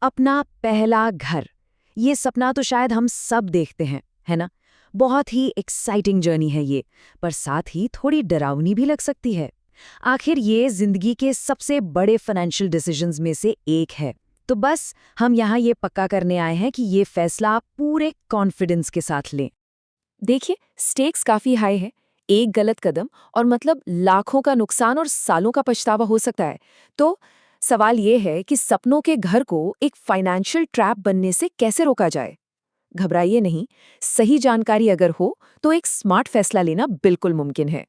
अपना पहला घर, ये सपना तो शायद हम सब देखते हैं, है ना? बहुत ही एक्साइटिंग जर्नी है ये, पर साथ ही थोड़ी डरावनी भी लग सकती है। आखिर ये जिंदगी के सबसे बड़े फाइनेंशियल डिसीजंस में से एक है। तो बस हम यहाँ ये पक्का करने आए हैं कि ये फैसला आप पूरे कॉन्फिडेंस के साथ लें। देखिए, स्टेक्स काफी हाई है। एक गलत कदम और मतलब लाखों का नुकसान और सालों का पछतावा हो सकता है। तो सवाल ये है कि सपनों के घर को एक फाइनेंशियल ट्रैप बनने से कैसे रोका जाए। घबराइए नहीं, सही जानकारी अगर हो तो एक स्मार्ट फैसला लेना बिल्कुल मुमकिन है।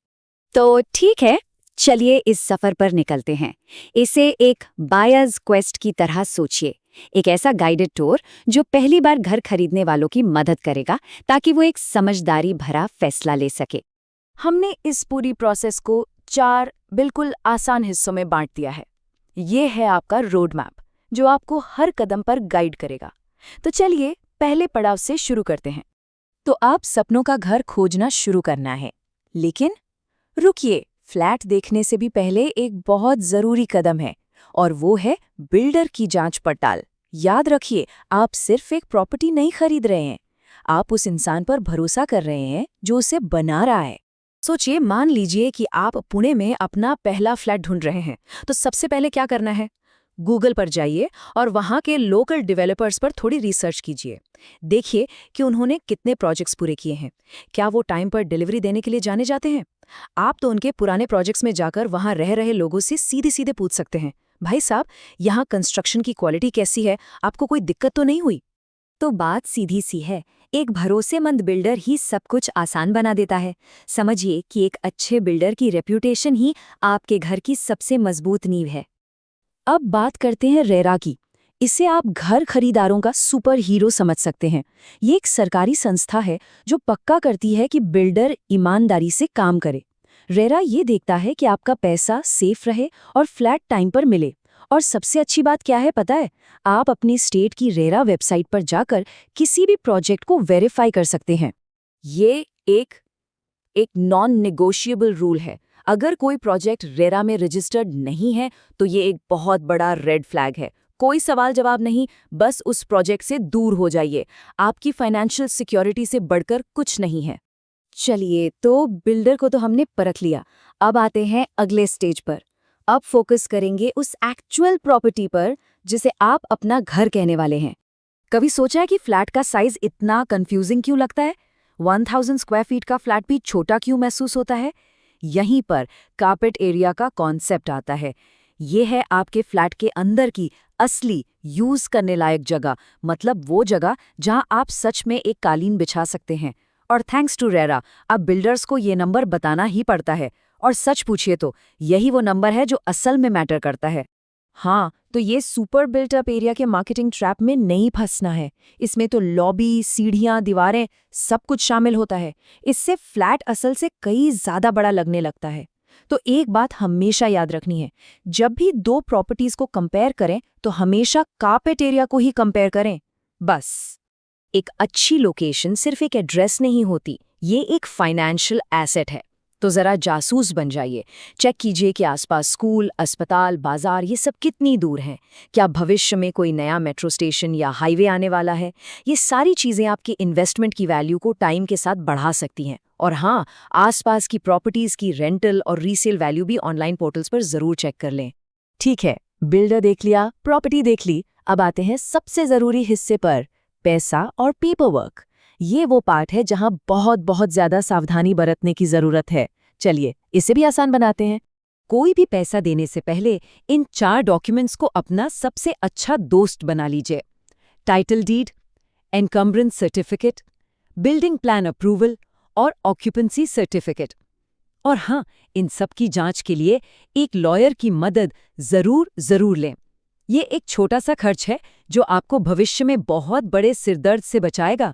तो ठीक है, चलिए इस सफर पर निकलते हैं। इसे एक बायर्स क्वेस्ट की तरह सोचिए, एक ऐसा गाइडेड टूर जो पहली बार घर खरीदने वालों की मदद करेगा ताकि वो एक समझदारी भरा फैसला ले सके। हमने इस पूरी प्रोसेस को 4 बिल्कुल आसान हिस्सों में बांट दिया है। ये है आपका रोड मैप, जो आपको हर कदम पर गाइड करेगा। तो चलिए पहले पड़ाव से शुरू करते हैं। तो आप सपनों का घर खोजना शुरू करना है, लेकिन रुकिए, फ्लैट देखने से भी पहले एक बहुत जरूरी कदम है, और वो है बिल्डर की जांच पड़ताल। याद रखिए, आप सिर्फ एक प्रॉपर्टी नहीं खरीद रहे हैं, आप उस इंसान पर भरोसा कर रहे हैं जो उसे बना रहा है। सोचिए, मान लीजिए कि आप पुणे में अपना पहला फ्लैट ढूंढ रहे हैं, तो सबसे पहले क्या करना है? गूगल पर जाइए और वहाँ के लोकल डेवलपर्स पर थोड़ी रिसर्च कीजिए। देखिए कि उन्होंने कितने प्रोजेक्ट्स पूरे किए हैं, क्या वो टाइम पर डिलीवरी देने के लिए जाने जाते हैं। आप तो उनके पुराने प्रोजेक्ट्स में जाकर वहाँ रह रहे लोगों से सीधे सीधे पूछ सकते हैं, भाई साहब, यहाँ कंस्ट्रक्शन की क्वालिटी कैसी है, आपको कोई दिक्कत तो नहीं हुई? तो बात सीधी सी है, एक भरोसेमंद बिल्डर ही सब कुछ आसान बना देता है। समझिए कि एक अच्छे बिल्डर की रेप्यूटेशन ही आपके घर की सबसे मजबूत नींव है। अब बात करते हैं रेरा की। इसे आप घर खरीदारों का सुपर हीरो समझ सकते हैं। ये एक सरकारी संस्था है जो पक्का करती है कि बिल्डर ईमानदारी से काम करे। रेरा ये देखता है कि आपका पैसा सेफ रहे और फ्लैट टाइम पर मिले। और सबसे अच्छी बात क्या है पता है? आप अपनी स्टेट की रेरा वेबसाइट पर जाकर किसी भी प्रोजेक्ट को वेरीफाई कर सकते हैं। ये एक नॉन नेगोशिएबल रूल है। अगर कोई प्रोजेक्ट रेरा में रजिस्टर्ड नहीं है तो ये एक बहुत बड़ा रेड फ्लैग है। कोई सवाल जवाब नहीं, बस उस प्रोजेक्ट से दूर हो जाइए। आपकी फाइनेंशियल सिक्योरिटी से बढ़कर कुछ नहीं है। चलिए, तो बिल्डर को तो हमने परख लिया। अब आते हैं अगले स्टेज पर। अब फोकस करेंगे उस एक्चुअल प्रॉपर्टी पर जिसे आप अपना घर कहने वाले हैं। कभी सोचा है कि फ्लैट का साइज इतना कंफ्यूजिंग क्यों लगता है? 1000 स्क्वायर फीट का फ्लैट भी छोटा क्यों महसूस होता है? यहीं पर कारपेट एरिया का कॉन्सेप्ट आता है। ये है आपके फ्लैट के अंदर की असली यूज करने लायक जगह, मतलब वो जगह जहां आप सच में एक कालीन बिछा सकते हैं। और थैंक्स टू रेरा, अब बिल्डर्स को ये नंबर बताना ही पड़ता है। और सच पूछिए तो यही वो नंबर है जो असल में मैटर करता है। हाँ, तो ये सुपर बिल्ट अप एरिया के मार्केटिंग ट्रैप में नहीं फंसना है। इसमें तो लॉबी, सीढ़ियां, दीवारें, सब कुछ शामिल होता है। इससे फ्लैट असल से कई ज्यादा बड़ा लगने लगता है। तो एक बात हमेशा याद रखनी है, जब भी दो प्रॉपर्टीज को कंपेयर करें तो हमेशा कारपेट एरिया को ही कंपेयर करें। बस। एक अच्छी लोकेशन सिर्फ एक एड्रेस नहीं होती, ये एक फाइनेंशियल एसेट है। तो जरा जासूस बन जाइए, चेक कीजिए कि आसपास स्कूल, अस्पताल, बाजार ये सब कितनी दूर हैं। क्या भविष्य में कोई नया मेट्रो स्टेशन या हाईवे आने वाला है? ये सारी चीजें आपकी इन्वेस्टमेंट की वैल्यू को टाइम के साथ बढ़ा सकती हैं। और हाँ, आसपास की प्रॉपर्टीज की रेंटल और रीसेल वैल्यू भी ऑनलाइन पोर्टल्स पर जरूर चेक कर लें। ठीक है, बिल्डर देख लिया, प्रॉपर्टी देख ली, अब आते हैं सबसे जरूरी हिस्से पर, पैसा और पेपर वर्क। ये वो पार्ट है जहां बहुत बहुत ज्यादा सावधानी बरतने की जरूरत है। चलिए इसे भी आसान बनाते हैं। कोई भी पैसा देने से पहले इन 4 डॉक्यूमेंट्स को अपना सबसे अच्छा दोस्त बना लीजिए। Title deed, encumbrance certificate, building plan approval और ऑक्यूपेंसी सर्टिफिकेट। और हाँ, इन सब की जांच के लिए एक लॉयर की मदद जरूर लें। ये एक छोटा सा खर्च है जो आपको भविष्य में बहुत बड़े सिरदर्द से बचाएगा।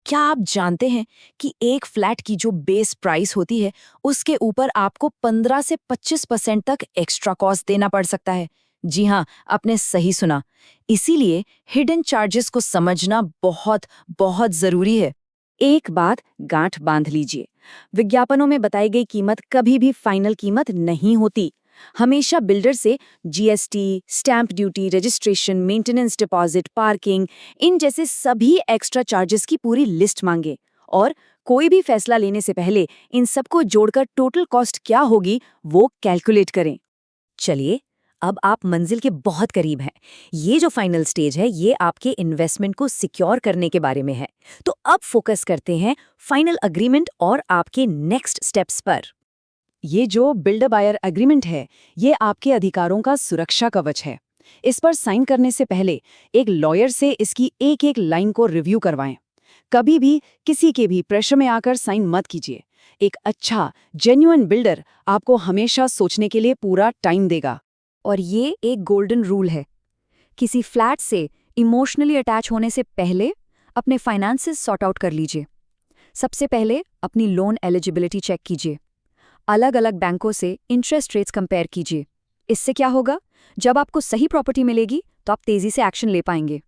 क्या आप जानते हैं कि एक फ्लैट की जो बेस प्राइस होती है उसके ऊपर आपको 15 से 25% तक एक्स्ट्रा कॉस्ट देना पड़ सकता है? जी हाँ, आपने सही सुना। इसीलिए हिडन चार्जेस को समझना बहुत बहुत जरूरी है। एक बात गांठ बांध लीजिए, विज्ञापनों में बताई गई कीमत कभी भी फाइनल कीमत नहीं होती। हमेशा बिल्डर से GST, stamp duty, registration, maintenance deposit, parking, इन जैसे सभी एक्स्ट्रा चार्जेस की पूरी लिस्ट मांगे और कोई भी फैसला लेने से पहले इन सबको जोड़कर टोटल कॉस्ट क्या होगी वो कैलकुलेट करें। चलिए, अब आप मंजिल के बहुत करीब हैं। ये जो फाइनल स्टेज है ये आपके इन्वेस्टमेंट को सिक्योर करने के बारे में है। तो अब फोकस करते हैं फाइनल अग्रीमेंट और आपके नेक्स्ट स्टेप्स पर। ये जो बिल्डर बायर एग्रीमेंट है, ये आपके अधिकारों का सुरक्षा कवच है। इस पर साइन करने से पहले एक लॉयर से इसकी एक एक लाइन को रिव्यू करवाएं। कभी भी किसी के भी प्रेशर में आकर साइन मत कीजिए। एक अच्छा, जेन्युइन बिल्डर आपको हमेशा सोचने के लिए पूरा टाइम देगा। और ये एक गोल्डन रूल है, किसी फ्लैट से इमोशनली अटैच होने से पहले अपने फाइनेंसेस सॉर्ट आउट कर लीजिए। सबसे पहले अपनी लोन एलिजिबिलिटी चेक कीजिए। अलग अलग बैंकों से इंटरेस्ट रेट्स कंपेयर कीजिए। इससे क्या होगा, जब आपको सही प्रॉपर्टी मिलेगी तो आप तेजी से एक्शन ले पाएंगे।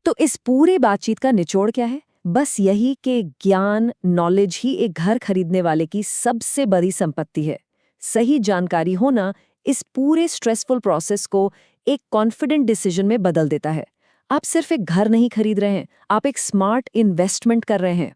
तो इस पूरे बातचीत का निचोड़ क्या है? बस यही कि ज्ञान, नॉलेज ही एक घर खरीदने वाले की सबसे बड़ी संपत्ति है। सही जानकारी होना इस पूरे स्ट्रेसफुल प्रोसेस को एक कॉन्फिडेंट डिसीजन में बदल देता है। आप सिर्फ एक घर नहीं खरीद रहे हैं, आप एक स्मार्ट इन्वेस्टमेंट कर रहे हैं।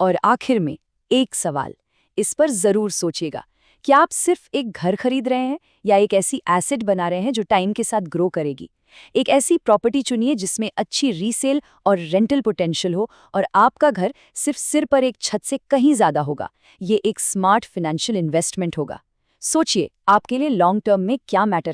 और आखिर में एक सवाल, इस पर जरूर सोचिएगा, क्या आप सिर्फ एक घर खरीद रहे हैं या एक ऐसी एसेट बना रहे हैं जो टाइम के साथ ग्रो करेगी? एक ऐसी प्रॉपर्टी चुनिए जिसमें अच्छी रीसेल और रेंटल पोटेंशियल हो और आपका घर सिर्फ सिर पर एक छत से कहीं ज्यादा होगा। ये एक स्मार्ट फाइनेंशियल इन्वेस्टमेंट होगा। सोचिए, आपके लिए लॉन्ग टर्म में क्या मैटर